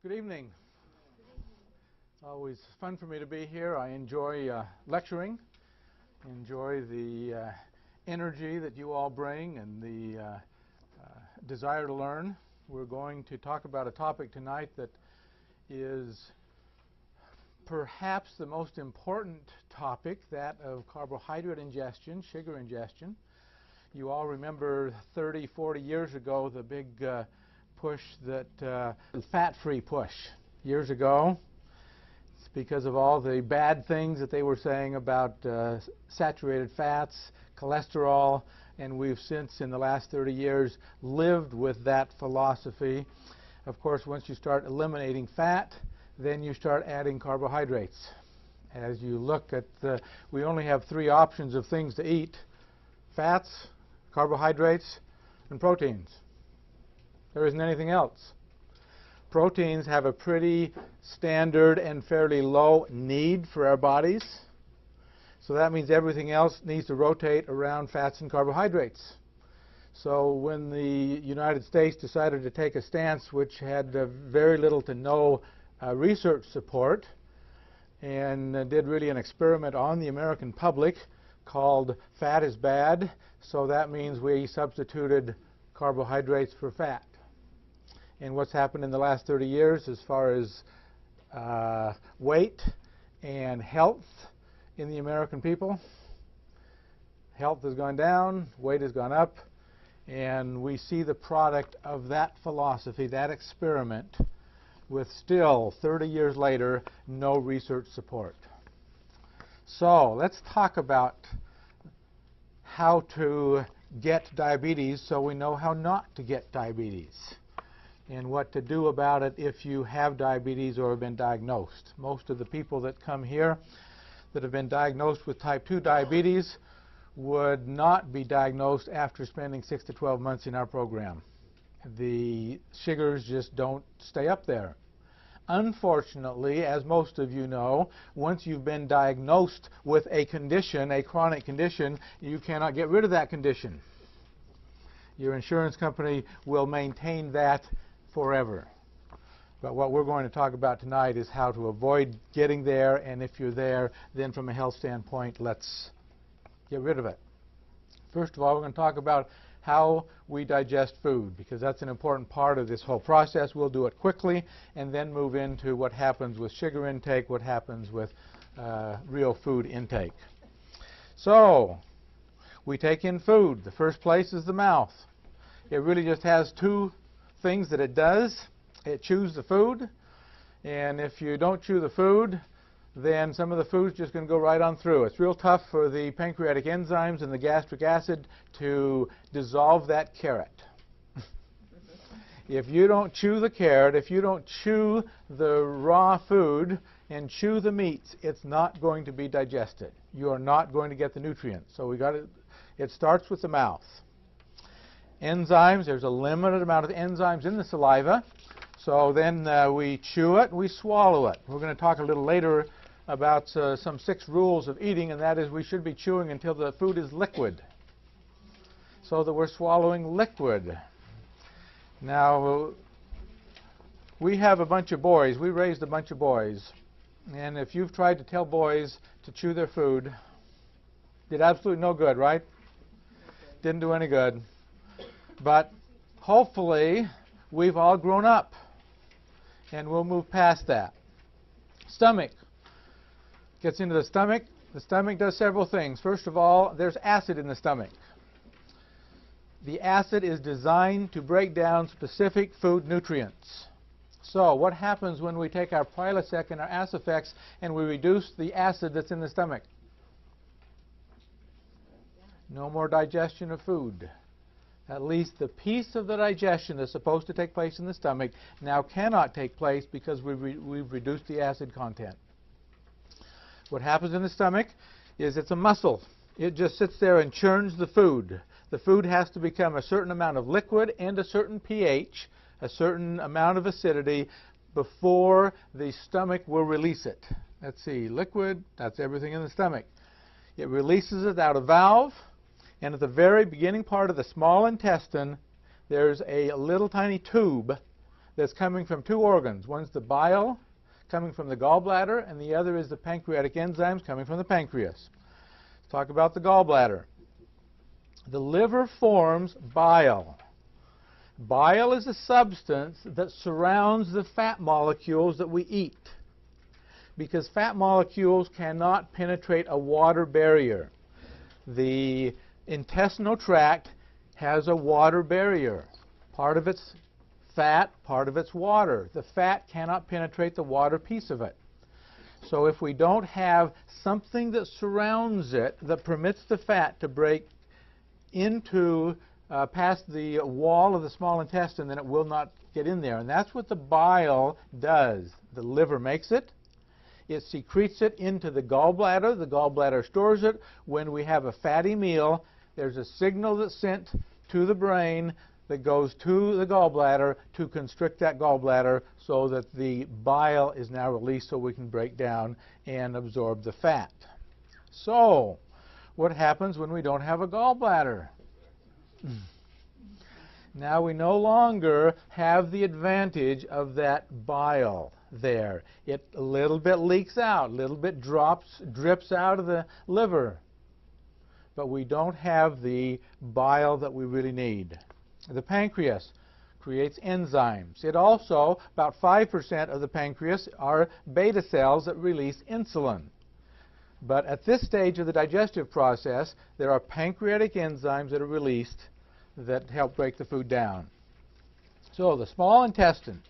Good evening. It's always fun for me to be here. I enjoy lecturing, enjoy the energy that you all bring and the desire to learn. We're going to talk about a topic tonight that is perhaps the most important topic, that of carbohydrate ingestion, sugar ingestion. You all remember 30, 40 years ago the big push, that fat-free push years ago. It's because of all the bad things that they were saying about saturated fats, cholesterol, and we've since in the last 30 years lived with that philosophy. Of course, once you start eliminating fat, then you start adding carbohydrates. As you look at we only have three options of things to eat: fats, carbohydrates, and proteins. There isn't anything else. Proteins have a pretty standard and fairly low need for our bodies. So that means everything else needs to rotate around fats and carbohydrates. So when the United States decided to take a stance which had very little to no research support, and did really an experiment on the American public called Fat is Bad, so that means we substituted carbohydrates for fat. And what's happened in the last 30 years as far as weight and health in the American people? Health has gone down, weight has gone up, and we see the product of that philosophy, that experiment, with still, 30 years later, no research support. So let's talk about how to get diabetes so we know how not to get diabetes, and what to do about it if you have diabetes or have been diagnosed. Most of the people that come here that have been diagnosed with type 2 diabetes would not be diagnosed after spending 6 to 12 months in our program. The sugars just don't stay up there. Unfortunately, as most of you know, once you've been diagnosed with a condition, a chronic condition, you cannot get rid of that condition. Your insurance company will maintain that forever. But what we're going to talk about tonight is how to avoid getting there, and if you're there, then from a health standpoint, let's get rid of it. First of all, we're going to talk about how we digest food, because that's an important part of this whole process. We'll do it quickly and then move into what happens with sugar intake, what happens with real food intake. So, we take in food. The first place is the mouth. It really just has two things that it does. It chews the food, and if you don't chew the food, then some of the food's just going to go right on through. It's real tough for the pancreatic enzymes and the gastric acid to dissolve that carrot. If you don't chew the carrot, if you don't chew the raw food and chew the meats, it's not going to be digested. You are not going to get the nutrients. So it starts with the mouth. Enzymes, there's a limited amount of enzymes in the saliva. So then we chew it and we swallow it. We're going to talk a little later about some 6 rules of eating, and that is we should be chewing until the food is liquid, so that we're swallowing liquid. Now, we have a bunch of boys. We raised a bunch of boys. And if you've tried to tell boys to chew their food, did absolutely no good, right? Didn't do any good. But hopefully, we've all grown up, and we'll move past that. Stomach. Gets into the stomach. The stomach does several things. First of all, there's acid in the stomach. The acid is designed to break down specific food nutrients. So what happens when we take our Prilosec and our Acifex and we reduce the acid that's in the stomach? No more digestion of food. At least the piece of the digestion that's supposed to take place in the stomach now cannot take place because we've reduced the acid content. What happens in the stomach is it's a muscle. It just sits there and churns the food. The food has to become a certain amount of liquid and a certain pH, a certain amount of acidity, before the stomach will release it. Let's see, liquid, that's everything in the stomach. It releases it out of valve, and at the very beginning part of the small intestine, there's a little tiny tube that's coming from two organs. One's the bile coming from the gallbladder, and the other is the pancreatic enzymes coming from the pancreas. Let's talk about the gallbladder. The liver forms bile. Bile is a substance that surrounds the fat molecules that we eat, because fat molecules cannot penetrate a water barrier. The intestinal tract has a water barrier. Part of it's fat, part of it's water. The fat cannot penetrate the water piece of it. So if we don't have something that surrounds it that permits the fat to break into past the wall of the small intestine, then it will not get in there. And that's what the bile does. The liver makes it. It secretes it into the gallbladder. The gallbladder stores it. When we have a fatty meal, there's a signal that's sent to the brain that goes to the gallbladder to constrict that gallbladder so that the bile is now released so we can break down and absorb the fat. So, what happens when we don't have a gallbladder? Now we no longer have the advantage of that bile there. It a little bit leaks out, a little bit drips out of the liver. But we don't have the bile that we really need. The pancreas creates enzymes. It also, about 5% of the pancreas are beta cells that release insulin. But at this stage of the digestive process, there are pancreatic enzymes that are released that help break the food down. So the small intestine.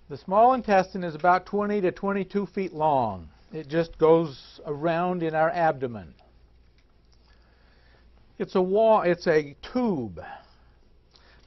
The small intestine is about 20 to 22 feet long. It just goes around in our abdomen. It's a wall, it's a tube.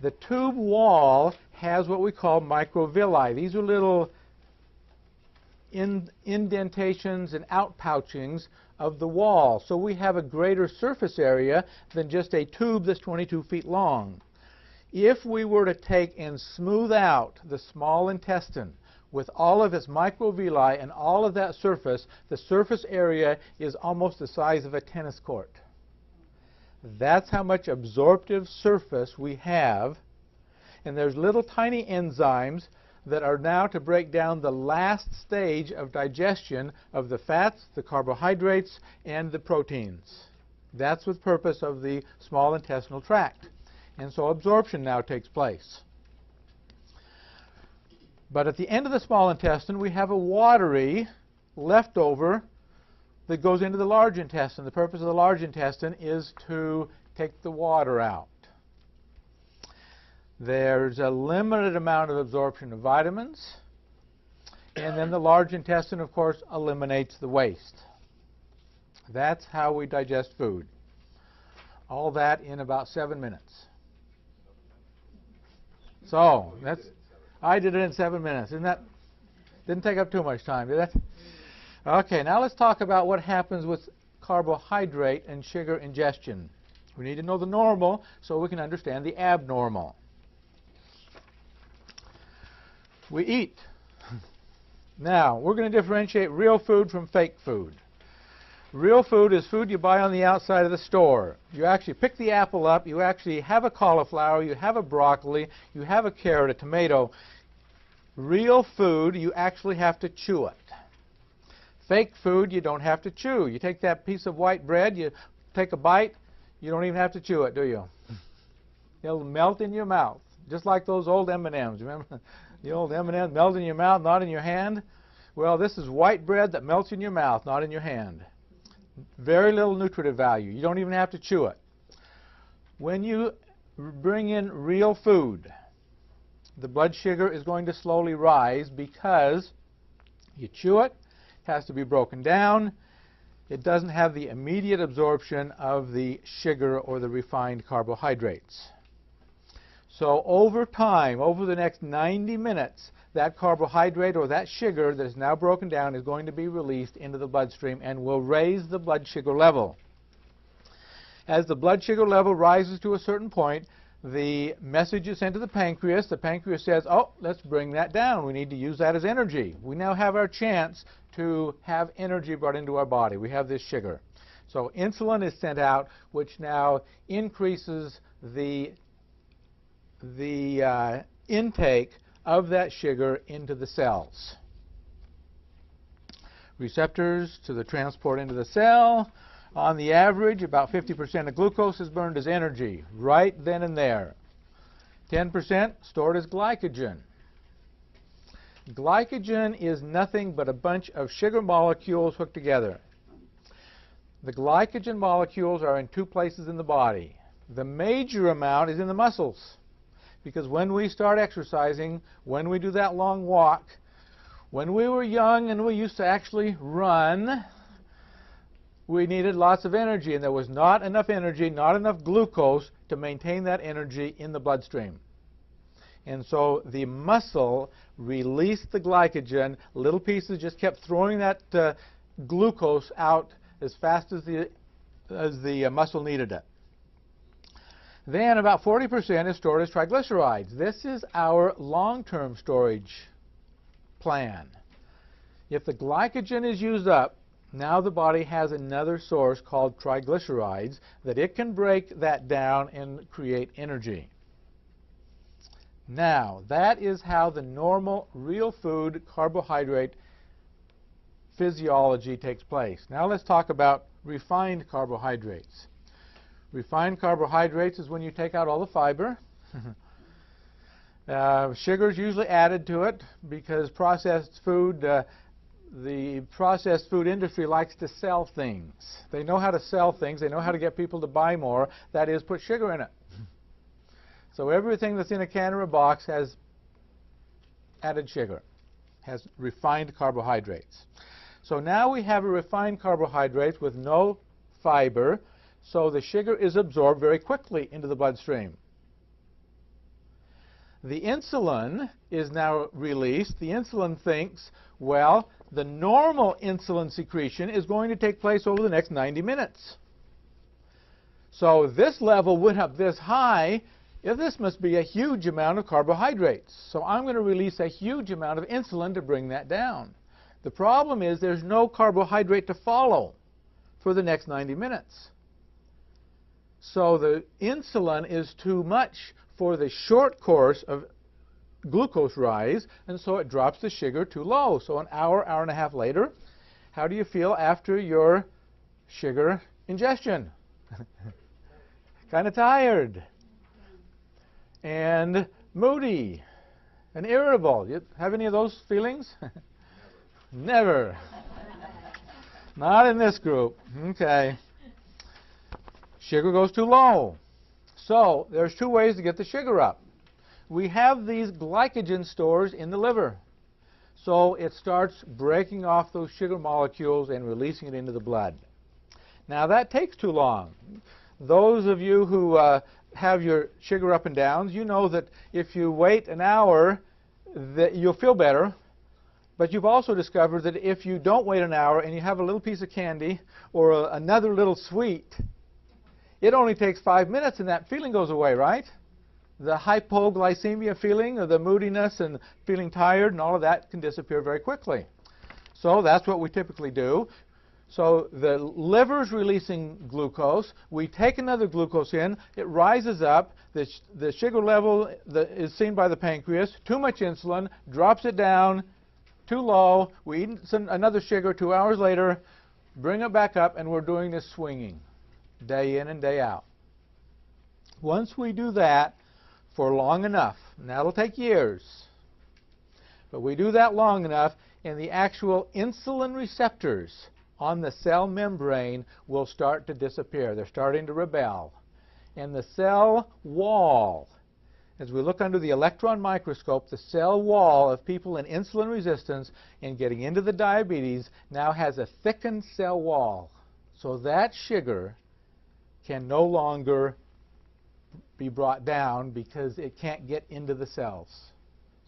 The tube wall has what we call microvilli. These are little indentations and outpouchings of the wall. So we have a greater surface area than just a tube that's 22 feet long. If we were to take and smooth out the small intestine with all of its microvilli and all of that surface, the surface area is almost the size of a tennis court. That's how much absorptive surface we have. And there's little tiny enzymes that are now to break down the last stage of digestion of the fats, the carbohydrates, and the proteins. That's the purpose of the small intestinal tract. And so absorption now takes place. But at the end of the small intestine, we have a watery leftover that goes into the large intestine. The purpose of the large intestine is to take the water out. There's a limited amount of absorption of vitamins, and then the large intestine, of course, eliminates the waste. That's how we digest food. All that in about 7 minutes. So, I did it in 7 minutes. Didn't take up too much time, did it? Okay, now let's talk about what happens with carbohydrate and sugar ingestion. We need to know the normal so we can understand the abnormal. We eat. Now, we're going to differentiate real food from fake food. Real food is food you buy on the outside of the store. You actually pick the apple up, you actually have a cauliflower, you have a broccoli, you have a carrot, a tomato. Real food, you actually have to chew it. Fake food, you don't have to chew. You take that piece of white bread, you take a bite, you don't even have to chew it, do you? It'll melt in your mouth, just like those old M&Ms. Remember the old M&Ms melt in your mouth, not in your hand? Well, this is white bread that melts in your mouth, not in your hand. Very little nutritive value. You don't even have to chew it. When you bring in real food, the blood sugar is going to slowly rise because you chew it, it has to be broken down. It doesn't have the immediate absorption of the sugar or the refined carbohydrates. So over time, over the next 90 minutes, that carbohydrate or that sugar that is now broken down is going to be released into the bloodstream and will raise the blood sugar level. As the blood sugar level rises to a certain point, the message is sent to the pancreas. The pancreas says, oh, let's bring that down. We need to use that as energy. We now have our chance to have energy brought into our body. We have this sugar. So insulin is sent out, which now increases the intake of that sugar into the cells. Receptors to the transport into the cell. On the average, about 50% of glucose is burned as energy right then and there. 10% stored as glycogen. Glycogen is nothing but a bunch of sugar molecules hooked together. The glycogen molecules are in two places in the body. The major amount is in the muscles, because when we start exercising, when we do that long walk, when we were young and we used to actually run, we needed lots of energy, and there was not enough energy, not enough glucose to maintain that energy in the bloodstream. And so the muscle released the glycogen. Little pieces just kept throwing that glucose out as fast as the muscle needed it. Then about 40% is stored as triglycerides. This is our long-term storage plan. If the glycogen is used up, now the body has another source called triglycerides that it can break that down and create energy. Now, that is how the normal, real food carbohydrate physiology takes place. Now let's talk about refined carbohydrates. Refined carbohydrates is when you take out all the fiber. Sugar is usually added to it because processed food, the processed food industry likes to sell things. They know how to sell things. They know how to get people to buy more. That is, put sugar in it. So everything that's in a can or a box has added sugar, has refined carbohydrates. So now we have a refined carbohydrate with no fiber, so the sugar is absorbed very quickly into the bloodstream. The insulin is now released. The insulin thinks, well, the normal insulin secretion is going to take place over the next 90 minutes. So this level went up this high. This must be a huge amount of carbohydrates. So I'm going to release a huge amount of insulin to bring that down. The problem is there's no carbohydrate to follow for the next 90 minutes. So the insulin is too much for the short course of glucose rise, and so it drops the sugar too low. So an hour, hour and a half later, how do you feel after your sugar ingestion? Kind of tired and moody and irritable. You have any of those feelings? Never. Not in this group. Okay. Sugar goes too low. So there's two ways to get the sugar up. We have these glycogen stores in the liver. So it starts breaking off those sugar molecules and releasing it into the blood. Now that takes too long. Those of you who have your sugar up and downs, you know that if you wait an hour, that you'll feel better. But you've also discovered that if you don't wait an hour and you have a little piece of candy or another little sweet, it only takes 5 minutes and that feeling goes away, right? The hypoglycemia feeling, or the moodiness and feeling tired and all of that can disappear very quickly. So that's what we typically do. So the liver's releasing glucose. We take another glucose in. It rises up. The sugar level is seen by the pancreas. Too much insulin drops it down. Too low. We eat another sugar 2 hours later, bring it back up, and we're doing this swinging day in and day out. Once we do that for long enough, and that'll take years, but we do that long enough, and the actual insulin receptors on the cell membrane will start to disappear. They're starting to rebel. And the cell wall, as we look under the electron microscope, the cell wall of people in insulin resistance and getting into the diabetes now has a thickened cell wall. So that sugar can no longer be brought down because it can't get into the cells.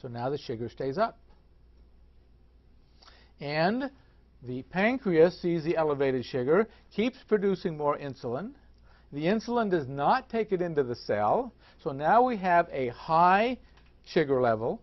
So now the sugar stays up. And the pancreas sees the elevated sugar, keeps producing more insulin. The insulin does not take it into the cell. So now we have a high sugar level.